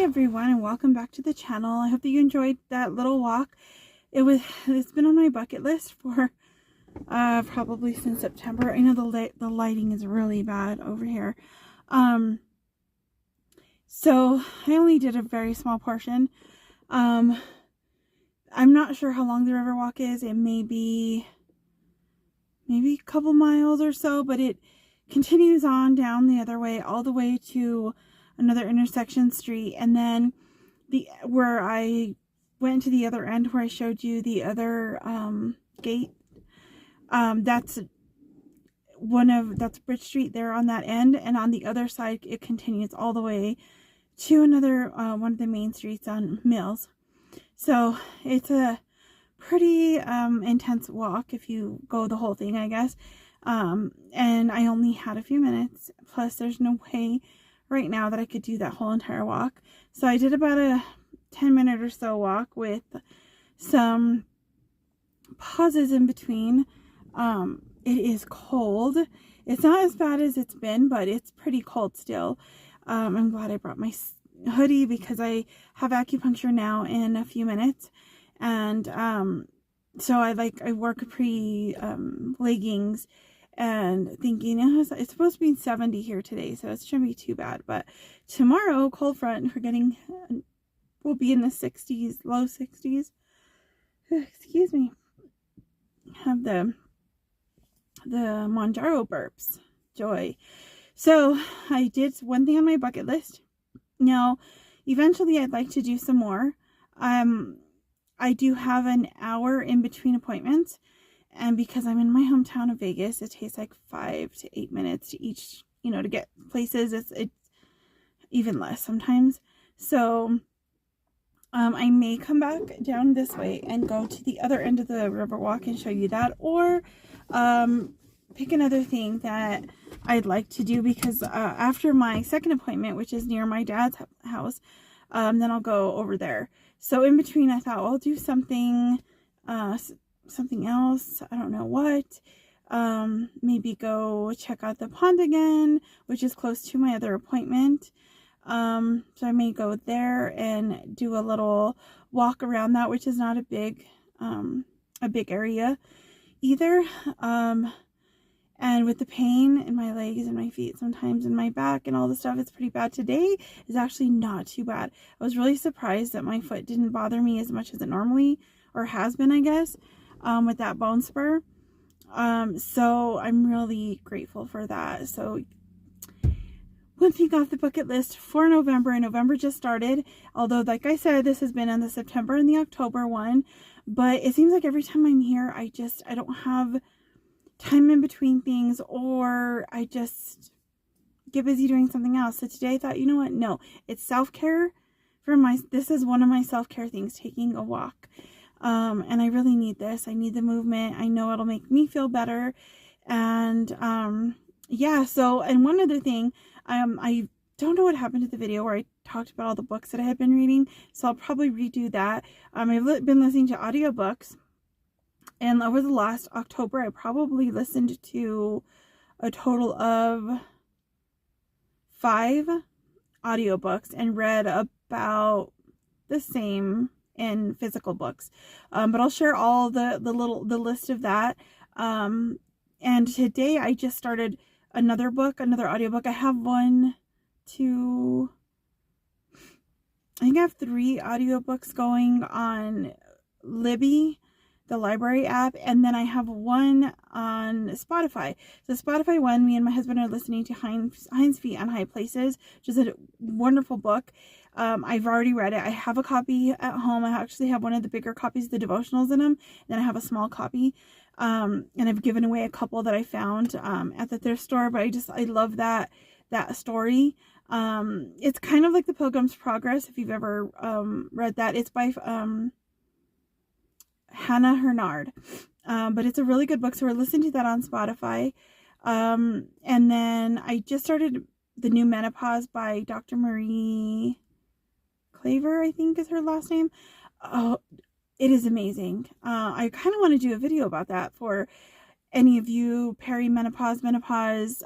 everyone, and welcome back to the channel. I hope that you enjoyed that little walk. It's been on my bucket list for probably since September. I know the lighting is really bad over here. So I only did a very small portion. I'm not sure how long the Riverwalk is. It may be maybe a couple miles or so, but it continues on down the other way, all the way to another intersection street. And then where I went to the other end, where I showed you the other gate, that's Bridge Street there on that end. And on the other side, it continues all the way to another one of the main streets on Mills. So it's a pretty intense walk if you go the whole thing, I guess. And I only had a few minutes, plus there's no way right now that I could do that whole entire walk. So I did about a 10-minute or so walk with some pauses in between. It is cold. It's not as bad as it's been, but it's pretty cold still. I'm glad I brought my hoodie because I have acupuncture now in a few minutes. And so I wore capri leggings, and thinking it's supposed to be 70 here today, so it shouldn't be too bad. But tomorrow, cold front, we'll be in the 60s, low 60s. Excuse me. Have the Monjaro burps. Joy. So I did one thing on my bucket list. Now, eventually I'd like to do some more. I do have an hour in between appointments, and because I'm in my hometown of Vegas, it takes like 5 to 8 minutes to each, to get places. It's even less sometimes. So I may come back down this way and go to the other end of the Riverwalk and show you that, or pick another thing that I'd like to do, because after my second appointment, which is near my dad's house, then I'll go over there. So in between, I thought, well, I'll do something else. I don't know what. Maybe go check out the pond again, which is close to my other appointment. So I may go there and do a little walk around that, which is not a big area either. And with the pain in my legs and my feet, sometimes in my back and all the stuff, it's pretty bad. Today is actually not too bad. I was really surprised that my foot didn't bother me as much as it normally, or has been, I guess, with that bone spur. So I'm really grateful for that. So one thing off the bucket list for November, and November just started, although like I said, this has been on the September and the October one, but it seems like every time I'm here, I don't have time in between things, or I just get busy doing something else. So today I thought, you know what? No, it's self-care this is one of my self-care things, taking a walk. And I really need this. I need the movement. I know it'll make me feel better. And, yeah, so, and one other thing, I don't know what happened to the video where I talked about all the books that I had been reading, so I'll probably redo that. I've been listening to audiobooks, and over the last October, I probably listened to a total of 5 audiobooks and read about the same in physical books. But I'll share all the list of that. And today I just started another audiobook. I have I think I have 3 audiobooks going on Libby, the library app, and then I have one on Spotify. The Spotify one, me and my husband are listening to Hind's Feet on High Places, which is a wonderful book. I've already read it. I have a copy at home. I actually have one of the bigger copies of the devotionals in them. Then I have a small copy. And I've given away a couple that I found at the thrift store, but I love that story. It's kind of like the Pilgrim's Progress, if you've ever read that. It's by Hannah Hurnard, but it's a really good book, so we're listening to that on Spotify. And then I just started The New Menopause by Dr. Marie Claver, I think is her last name. Oh, it is amazing. I kind of want to do a video about that for any of you perimenopause, menopause,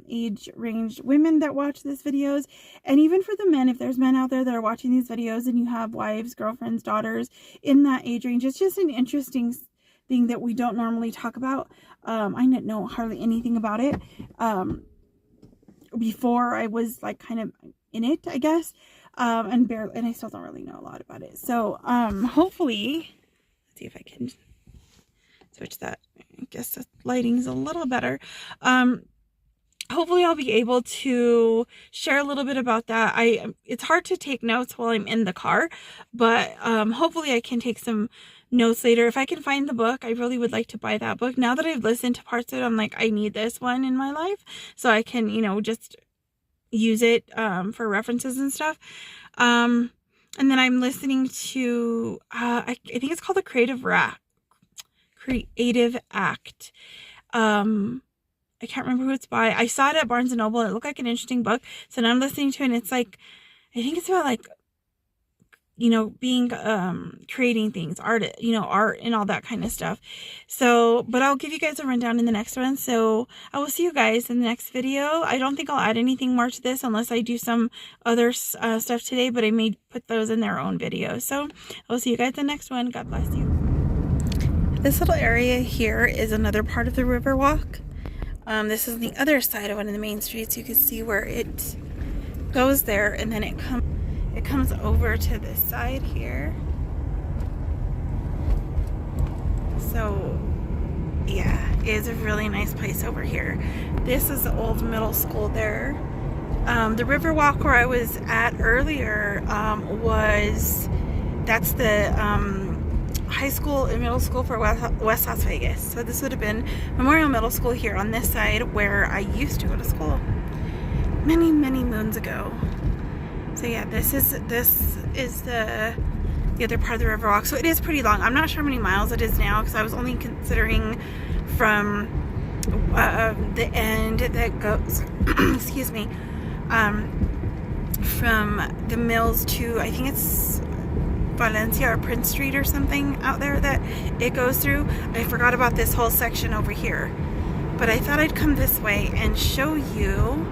age range women that watch these videos, and even for the men, if there's men out there that are watching these videos and you have wives, girlfriends, daughters in that age range. It's just an interesting thing that we don't normally talk about. I didn't know hardly anything about it before I was like kind of in it, I guess, and I still don't really know a lot about it. So hopefully, let's see if I can switch that. I guess the lighting's a little better. hopefully I'll be able to share a little bit about that. It's hard to take notes while I'm in the car, but hopefully I can take some notes later. If I can find the book, I really would like to buy that book. Now that I've listened to parts of it, I'm like, I need this one in my life so I can, you know, just use it for references and stuff. And then I'm listening to, I think it's called The Creative Act. I can't remember who it's by. I saw it at Barnes & Noble. It looked like an interesting book. So now I'm listening to it, and it's like, I think it's about like, you know, being, creating things, art and all that kind of stuff. So, but I'll give you guys a rundown in the next one. So I will see you guys in the next video. I don't think I'll add anything more to this unless I do some other stuff today, but I may put those in their own videos. So I'll see you guys in the next one. God bless you. This little area here is another part of the Riverwalk. This is the other side of one of the main streets. You can see where it goes there, and then it comes over to this side here. So yeah, it is a really nice place over here. This is the old middle school there. The Riverwalk where I was at earlier that's the high school and middle school for West Las Vegas. So this would have been Memorial Middle School here on this side where I used to go to school many moons ago. So yeah, this is the other part of the Riverwalk. So it is pretty long. I'm not sure how many miles it is now because I was only considering from the end that goes excuse me, from the mills to, I think it's Valencia or Prince Street or something out there that it goes through. I forgot about this whole section over here, but I thought I'd come this way and show you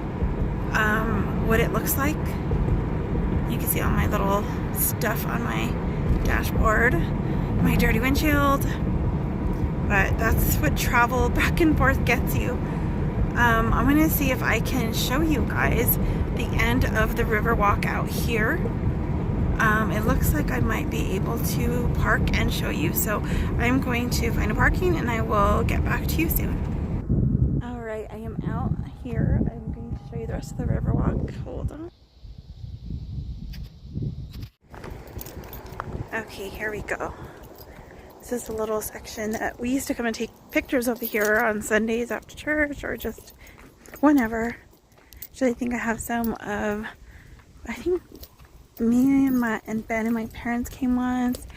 what it looks like. You can see all my little stuff on my dashboard, my dirty windshield, but that's what travel back and forth gets you. I'm gonna see if I can show you guys the end of the Riverwalk out here. It looks like I might be able to park and show you. So I'm going to find a parking and I will get back to you soon. Alright, I am out here. I'm going to show you the rest of the Riverwalk. Hold on. Okay, here we go. This is the little section that we used to come and take pictures over here on Sundays after church or just whenever. Actually, I think I have some of, I think me and Ben and my parents came once,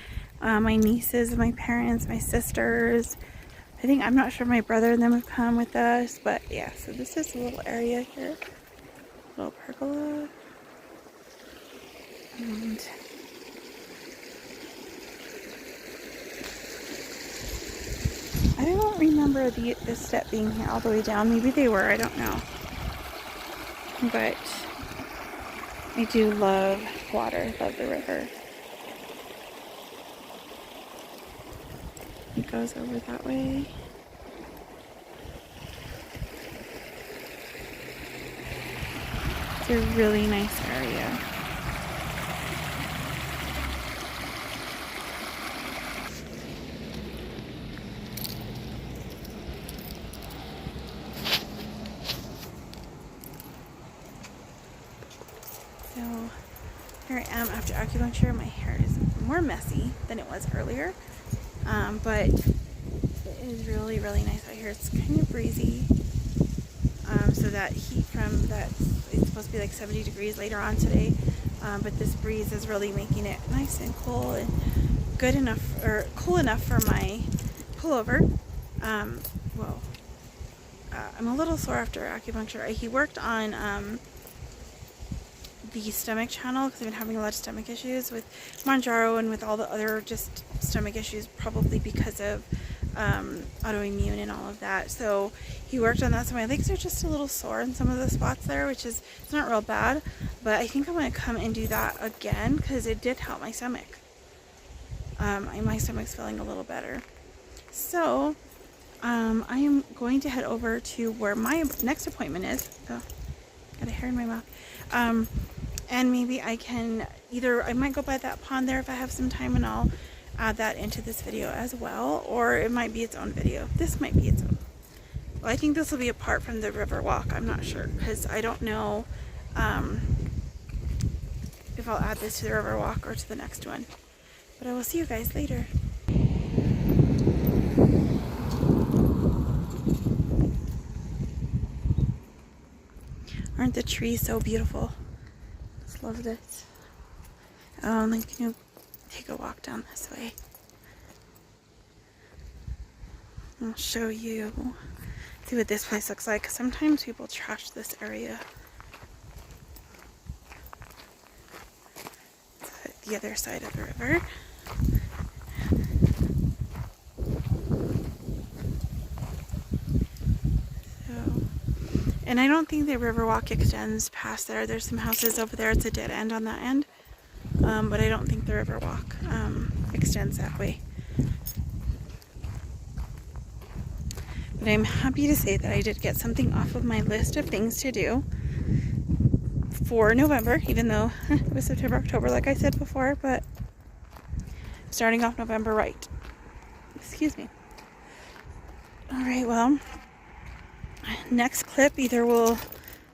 my nieces and my parents, my sisters. I'm not sure my brother and them have come with us, but yeah, so this is a little area here, little pergola, and I don't remember this step being here all the way down. Maybe they were, I don't know, but I do love water, love the river. It goes over that way. It's a really nice area. So here I am after acupuncture. My hair is more messy than it was earlier, but it is really nice out here. It's kind of breezy, so that heat from that, it's supposed to be like 70 degrees later on today, but this breeze is really making it nice and cool and good enough, or cool enough for my pullover. Well, I'm a little sore after acupuncture. He worked on the stomach channel because I've been having a lot of stomach issues with Manjaro and with all the other just stomach issues, probably because of autoimmune and all of that. So he worked on that, so my legs are just a little sore in some of the spots there, which is, it's not real bad, but I think I'm going to come and do that again because it did help my stomach. My stomach's feeling a little better. So I am going to head over to where my next appointment is. Oh, got a hair in my mouth. And maybe I can I might go by that pond there if I have some time, and I'll add that into this video as well, or it might be its own video. This might be its own. Well, I think this will be apart from the Riverwalk. I'm not sure because I don't know if I'll add this to the Riverwalk or to the next one. But I will see you guys later. Aren't the trees so beautiful? Just love this. Oh, and then can you take a walk down this way? I'll show you. See what this place looks like. Sometimes people trash this area. It's the other side of the river. And I don't think the Riverwalk extends past there. There's some houses over there. It's a dead end on that end. But I don't think the Riverwalk extends that way. But I'm happy to say that I did get something off of my list of things to do for November, even though it was September, October, like I said before, but starting off November right. Excuse me. Alright, well, next clip either will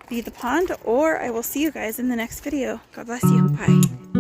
be the pond or I will see you guys in the next video. God bless you. Bye.